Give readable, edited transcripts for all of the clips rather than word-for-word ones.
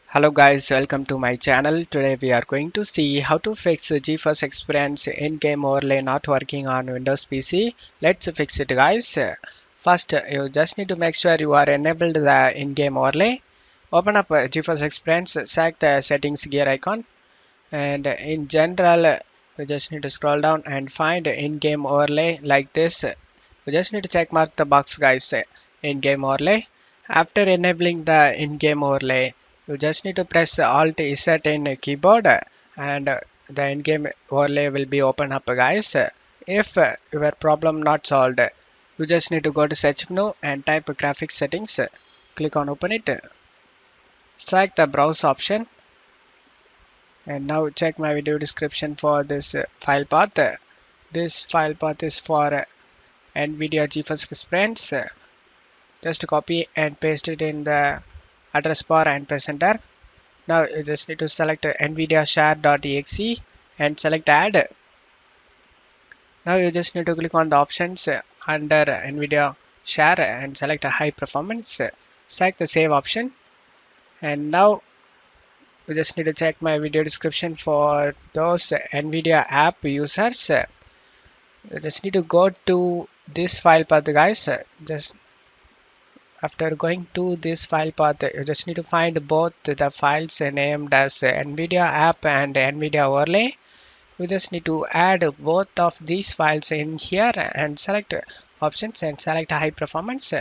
Hello guys, welcome to my channel. Today we are going to see how to fix the Geforce Experience in-game overlay not working on Windows PC. Let's fix it guys. First, you just need to make sure you are enabled the in-game overlay. Open up Geforce Experience, select the settings gear icon, and in general, you just need to scroll down and find in-game overlay like this. You just need to check mark the box guys, in-game overlay. After enabling the in-game overlay, you just need to press Alt Z in keyboard and the in-game overlay will be open up guys. If your problem not solved, you just need to go to search menu and type graphics settings. Click on open it. Select the browse option and now check my video description for this file path. This file path is for NVIDIA Geforce Experience. Just copy and paste it in the address bar and press enter. Now you just need to select NVIDIA share.exe and select add. Now you just need to click on the options under NVIDIA share and select a high performance. Select the save option and now you just need to check my video description for those NVIDIA app users. You just need to go to this file path guys. Just after going to this file path, you just need to find both the files named as NVIDIA app and NVIDIA overlay. You just need to add both of these files in here and select options and select high performance.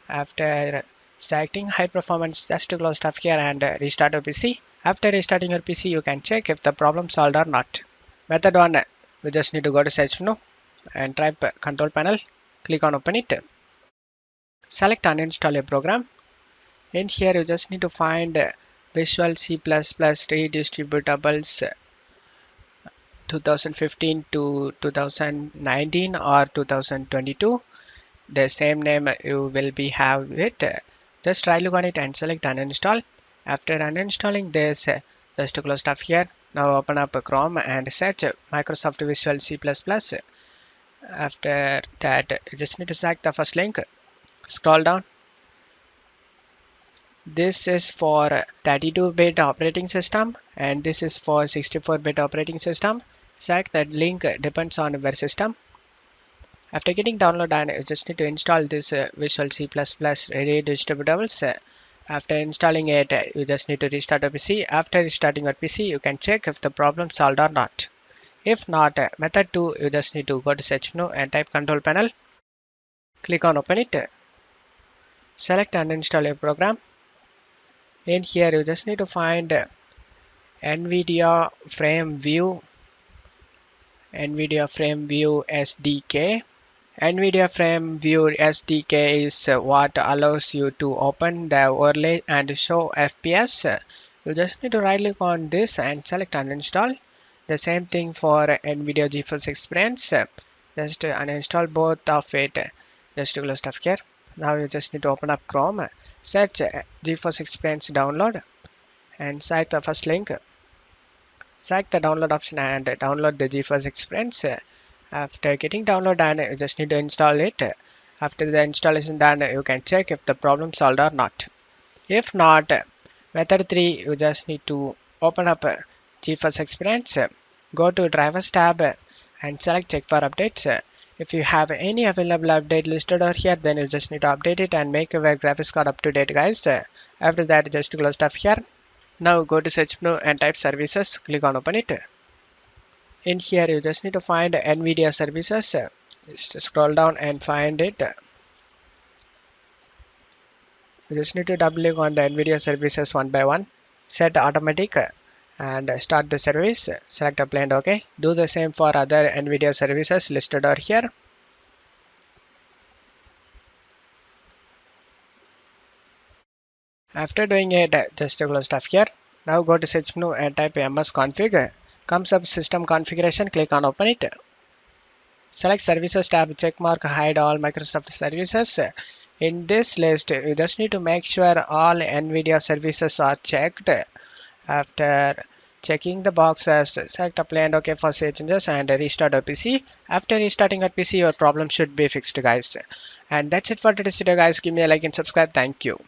After selecting high performance, just to close stuff here and restart your PC. After restarting your PC, you can check if the problem solved or not. Method 1, you just need to go to search menu and type control panel. Click on open it. Select uninstall a program. In here you just need to find Visual C++ redistributables 2015 to 2019 or 2022. The same name you will be have it. Just try look on it and select uninstall. After uninstalling this, just to close stuff here. Now open up Chrome and search Microsoft Visual C++. After that, you just need to select the first link. Scroll down. This is for 32-bit operating system and this is for 64-bit operating system. Select that link depends on your system. After getting download, and you just need to install this Visual C++ redistributables. After installing it, you just need to restart your PC. After restarting your PC, you can check if the problem solved or not. If not, method 2, you just need to go to search menu and type control panel. Click on open it. Select and install a program. In here you just need to find NVIDIA Frame View SDK. NVIDIA Frame View SDK is what allows you to open the overlay and show FPS. You just need to right click on this and select uninstall. The same thing for NVIDIA Geforce Experience. Just uninstall both of it. Just to close stuff here. Now you just need to open up Chrome, search Geforce Experience download and select the first link. Select the download option and download the Geforce Experience. After getting download and you just need to install it. After the installation done, you can check if the problem solved or not. If not, method 3, you just need to open up Geforce Experience, go to drivers tab and select check for updates. If you have any available update listed over here, then you just need to update it and make your graphics card up to date guys. After that, just to close stuff here. Now go to search menu and type services. Click on open it. In here you just need to find NVIDIA services. Just scroll down and find it. You just need to double click on the NVIDIA services one by one. Set automatic and start the service. Select apply and OK. Do the same for other NVIDIA services listed over here. After doing it, just to close stuff here. Now go to search menu and type msconfig. Comes up system configuration. Click on open it. Select services tab. Check mark hide all Microsoft services. In this list, you just need to make sure all NVIDIA services are checked. After checking the boxes, select apply and OK for save changes and restart your PC. After restarting your PC, your problem should be fixed guys. And that's it for today's video guys. Give me a like and subscribe. Thank you.